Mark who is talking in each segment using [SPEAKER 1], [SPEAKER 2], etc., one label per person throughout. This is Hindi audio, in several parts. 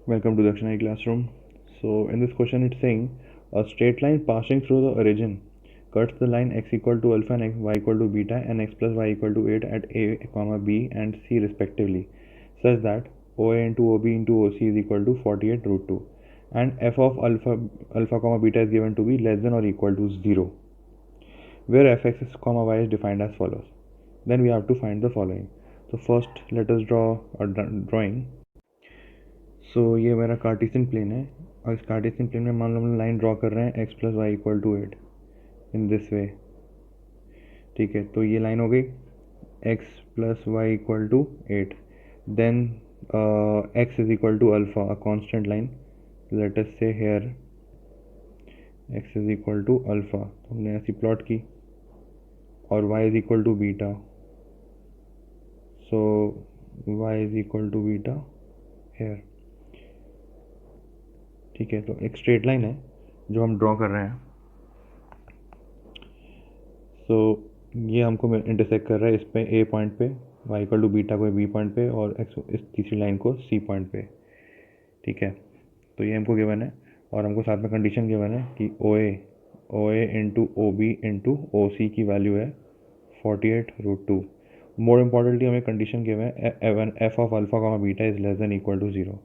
[SPEAKER 1] Welcome to Dakshana classroom. So in this question it's saying a straight line passing through the origin cuts the line x equal to alpha and y equal to beta and x plus y equal to 8 at a comma b and c respectively, such that OA into OB into OC is equal to 48 root 2 and f of alpha comma beta is given to be less than or equal to 0, where fx comma y is defined as follows. Then we have to find the following. So first let us draw a drawing. सो ये मेरा कार्टेशियन प्लेन है और इस कार्टेशियन प्लेन में मान लो हम लाइन ड्रॉ कर रहे हैं x plus Y equal to 8 in this way. ठीक है, तो ये लाइन हो गई x plus Y equal to 8. Then x is equal to alpha, a constant line. Let us say here x is equal to alpha, तो हमने ऐसी प्लॉट की, और y is equal to beta. So y is equal to beta here. ठीक है, तो एक स्ट्रेट लाइन है जो हम ड्रॉ कर रहे हैं. सो ये हमको इंटरसेक्ट कर रहा है इस पे ए पॉइंट पे, y इक्वल टू बीटा को बी पॉइंट पे, और x इस तीसरी लाइन को सी पॉइंट पे. ठीक है, तो ये हमको गिवन है और हमको साथ में कंडीशन गिवन है कि O A into O B into O C की वैल्यू है 48 रूट 2. मोर इम्पॉर्टेंटली हमें कंडीशन गिवन है F of alpha comma beta is less than equal to 0.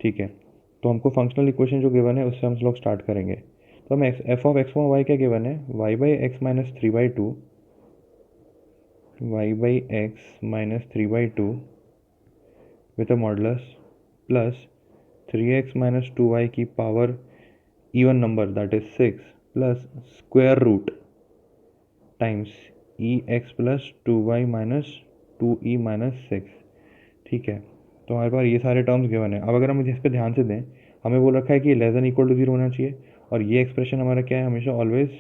[SPEAKER 1] ठीक है, तो हमको फंक्शनल इक्वेशन जो गिवन है उससे हम लोग स्टार्ट करेंगे. तो हम एफ ऑफ एक्स वाई क्या गिवन है, Y by X minus 3/2 y by x minus 3/2 with a modulus plus 3x minus 2y की power even number that is 6 plus square root times ex plus 2y minus 2e minus 6. ठीक है, तो हमारे पास ये सारे टर्म्स गिवन है. अब अगर हम इस पर ध्यान से दें, हमें बोल रखा है कि लेस देन इक्वल टू 0 होना चाहिए, और ये एक्सप्रेशन हमारा क्या है, हमेशा always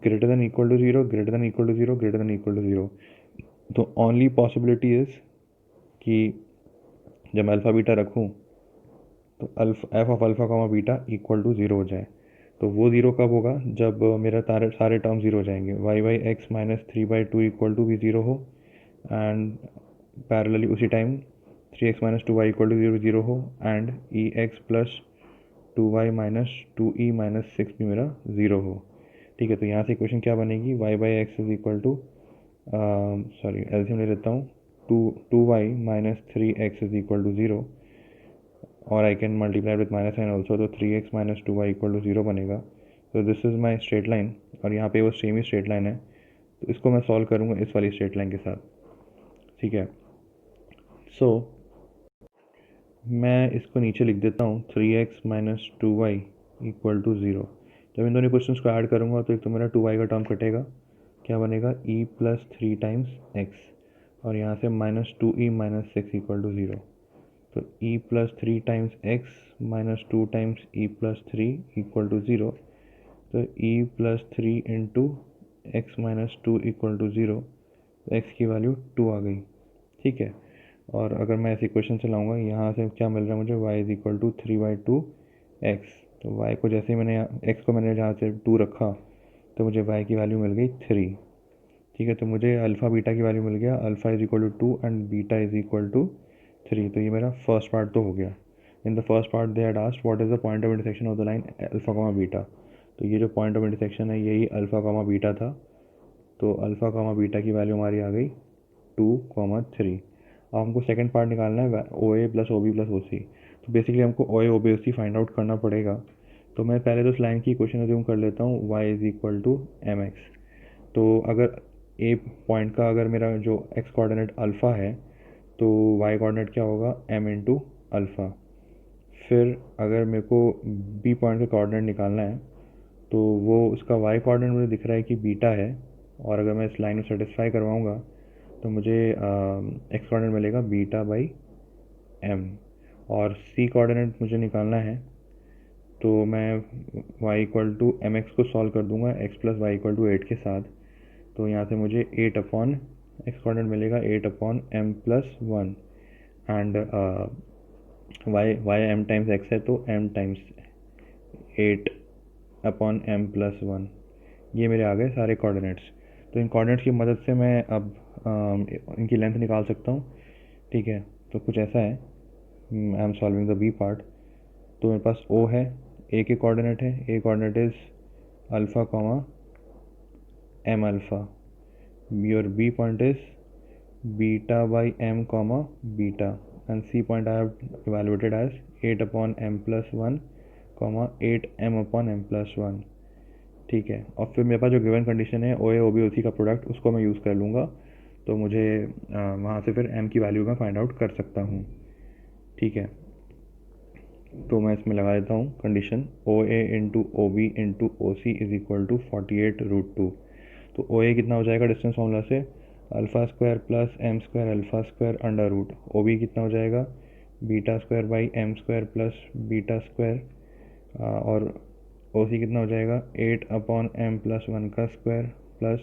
[SPEAKER 1] greater than equal to 0, greater than equal to 0, greater than equal to 0. तो ओनली पॉसिबिलिटी इज़ कि जब मैं अल्फ़ा बीटा रखूँ तो F of alpha comma beta equal to 0 हो जाए. तो वो 0 कब होगा, जब मेरा सारे टर्म 0 हो जाएंगे. Y by X minus 3/2 equal to भी 0 हो, एंड पैरेलली उसी time 3x minus 2y equal to 0 0 हो, and E X plus 2y minus 2e minus 6 भी मेरा 0 हो. ठीक है, तो यहाँ से इक्वेशन क्या बनेगी, Y by X is equal to, sorry LCM ले लेता हूँ, 2y minus 3x is equal to 0, और I can multiply with minus sign also, तो 3x minus 2y equal to 0 बनेगा. तो this is my straight line, और यहाँ पे वो सेम ही स्ट्रेट लाइन है, तो इसको मैं सॉल्व करूँगा इस वाली स्ट्रेट लाइन के साथ. ठीक है, सो मैं इसको नीचे लिख देता हूँ 3x minus 2y equal to 0. जब इन दोनों क्वेश्चन को ऐड करूँगा तो एक तो मेरा 2y का टर्म कटेगा, क्या बनेगा e प्लस 3 टाइम्स x, और यहाँ से minus 2e minus 6 equal to 0. तो e plus 3 times x minus 2 times e plus 3 equal to 0. तो e plus 3 into X minus 2 equal to 0, तो x की वैल्यू 2 आ गई. ठीक है, और अगर मैं ऐसे इक्वेशन से लाऊंगा, यहाँ से क्या मिल रहा है मुझे, y is equal to 3/2 x. तो y को जैसे ही मैंने x को मैंने जहाँ से 2 रखा, तो मुझे y की वैल्यू मिल गई 3. ठीक है, तो मुझे अल्फ़ा बीटा की वैल्यू मिल गया, alpha is equal to 2 and beta is equal to 3. तो ये मेरा फर्स्ट पार्ट तो हो गया. In the first part they had asked what is the point of intersection of the line alpha comma beta. तो ये जो पॉइंट ऑफ इंटरसेक्शन है यही अल्फ़ा कॉमा बीटा था. तो अल्फ़ा कॉमा बीटा की वैल्यू हमारी आ गई 2,3. अब हमको सेकंड पार्ट निकालना है, O A plus O B plus O C. तो बेसिकली हमको O A O B O C find out करना पड़ेगा. तो मैं पहले तो इस लाइन की इक्वेशन अज्यूम कर लेता हूँ, y is equal to M X. तो अगर ए पॉइंट का अगर मेरा जो एक्स कोऑर्डिनेट अल्फ़ा है, तो वाई कोऑर्डिनेट क्या होगा, m इंटू अल्फ़ा. फिर अगर मेरे को बी पॉइंट का कोऑर्डिनेट निकालना है, तो वो उसका वाई कोऑर्डिनेट मुझे दिख रहा है कि बीटा है, और अगर मैं इस लाइन को सेटिस्फाई करवाऊँगा तो मुझे एक्स कोऑर्डिनेट मिलेगा बीटा बाई एम. और सी कोऑर्डिनेट मुझे निकालना है, तो मैं y equal to M X को सॉल्व कर दूंगा x plus Y equal to 8 के साथ. तो यहाँ से मुझे 8 अपॉन एक्स कोऑर्डिनेट मिलेगा 8 upon M plus 1, and Y M times X है, तो m times 8 upon M plus 1. ये मेरे आ गए सारे कोऑर्डिनेट्स. तो इन कोऑर्डिनेट्स की मदद से मैं अब इनकी लेंथ निकाल सकता हूँ. ठीक है, तो कुछ ऐसा है I am solving the B part. तो मेरे पास ओ है, ए के कोऑर्डिनेट है, A coordinate is alpha comma M alpha, your B point is beta by M comma beta, and C point I have evaluated as 8/m+1 comma 8m/m+1। ठीक है, और फिर मेरे पास जो गिवन कंडीशन है O A O B O सी का प्रोडक्ट, उसको मैं यूज़ कर लूँगा, तो मुझे वहाँ से फिर एम की वैल्यू मैं फाइंड आउट कर सकता हूँ। ठीक है, तो मैं इसमें लगा देता हूँ condition O A into O B into O C is equal to 48√2। तो ओ ए कितना हो जाएगा डिस्टेंस फॉर्मूला से, alpha square plus M square alpha square under root, O B कितना हो जाएगा beta square by M square plus beta square, और ओ सी कितना हो जाएगा 8/m+1 का स्क्वायर प्लस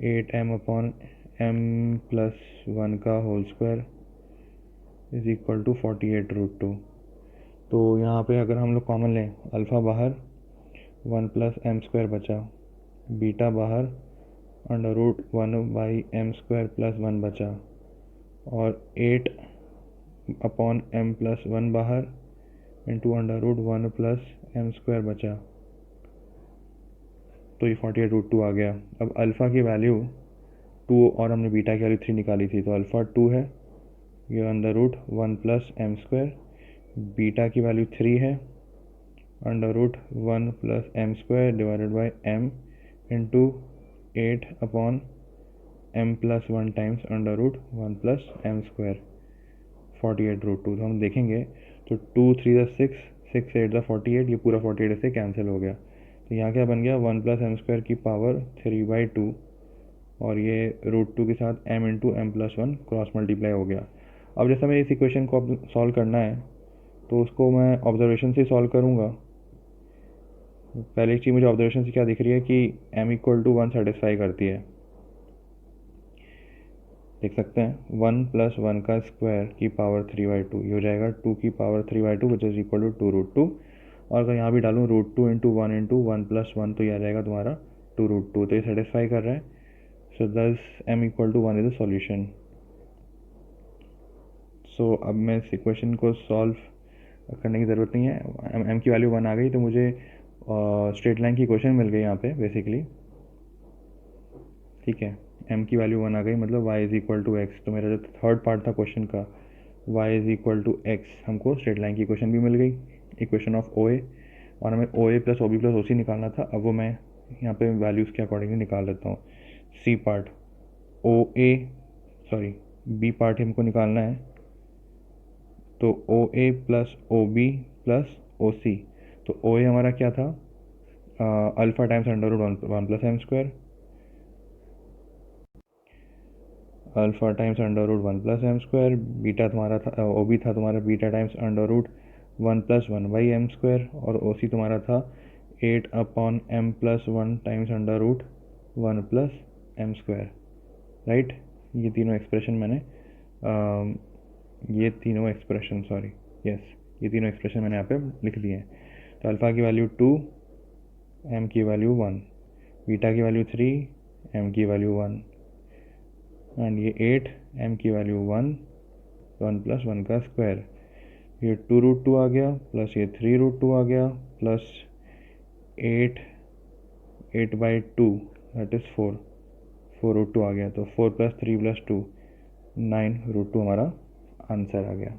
[SPEAKER 1] 8m/m+1 का whole square is equal to 48√2। तो यहाँ पे अगर हम लोग कॉमन लें, अल्फ़ा बाहर 1+m² बचा, बीटा बाहर √1/m² + 1 बचा, और 8/m+1 बाहर इंटू √1+m² बचा। तो ये 48√2 आ गया। अब अल्फ़ा की वैल्यू 2 और हमने बीटा की वैल्यू 3 निकाली थी, तो अल्फ़ा 2 है, ये √1+m², बीटा की वैल्यू 3 है, √1+m² divided by m into 8/m+1 times √1+m², 48√2। तो हम देखेंगे तो 2 3 6, 6 8 48, ये पूरा 48 से कैंसिल हो गया। तो यहाँ क्या बन गया 1+m² की पावर 3/2, और ये √2 के साथ m into m+1 cross multiply हो गया। अब जैसे हमें इस इक्वेशन को अब सॉल्व करना है, तो उसको मैं ऑब्जर्वेशन से सॉल्व करूँगा। पहली चीज़ मुझे ऑब्जर्वेशन से क्या दिख रही है कि m=1 सेटिस्फाई करती है। देख सकते हैं 1+1 का स्क्वायर की पावर 3/2, ये हो जाएगा 2 की power 3/2 which is equal to 2√2। और अगर यहाँ भी डालूँ √2 इंटू 1 इंटू 1+1, तो ये आ जाएगा तुम्हारा 2√2। तो ये सेटिस्फाई कर रहा है। सो दस m=1 इज द सॉल्यूशन। सो अब मैं इस इक्वेशन को सॉल्व करने की ज़रूरत नहीं है, m की वैल्यू 1 आ गई, तो मुझे स्ट्रेट लाइन की इक्वेशन मिल गई यहाँ पे बेसिकली। ठीक है, m की वैल्यू 1 आ गई, मतलब y is equal to x. तो मेरा जो थर्ड पार्ट था क्वेश्चन का, y is equal to x, हमको स्ट्रेट लाइन की इक्वेशन भी मिल गई, इक्वेशन ऑफ ओ ए। और हमें O A plus O B plus O C निकालना था, अब वो मैं यहाँ पे वैल्यूज़ के अकॉर्डिंगली निकाल लेता हूँ। C part O A sorry B part हमको निकालना है, तो O A plus O B plus O C. तो ओ ए हमारा क्या था, alpha times √1+m², alpha times √1+m², beta तुम्हारा था ओ बी था तुम्हारा बीटा टाइम्स √1+1/m², और ओ सी तुम्हारा था 8/m+1 टाइम्स √1+m²। राइट, ये तीनों एक्सप्रेशन मैंने ये तीनों एक्सप्रेशन सॉरी यस ये तीनों एक्सप्रेशन मैंने यहाँ पे लिख दिए हैं। तो अल्फ़ा की वैल्यू 2, m की वैल्यू 1, बीटा की वैल्यू 3, m की वैल्यू 1, एंड ये 8, m की वैल्यू 1, 1+1 का स्क्वायर, ये 2√2 आ गया, प्लस ये 3√2 आ गया, प्लस 8 8/2 दैट इज़ 4√2 आ गया। तो 4 + 3 + 2 9√2 हमारा आंसर आ गया।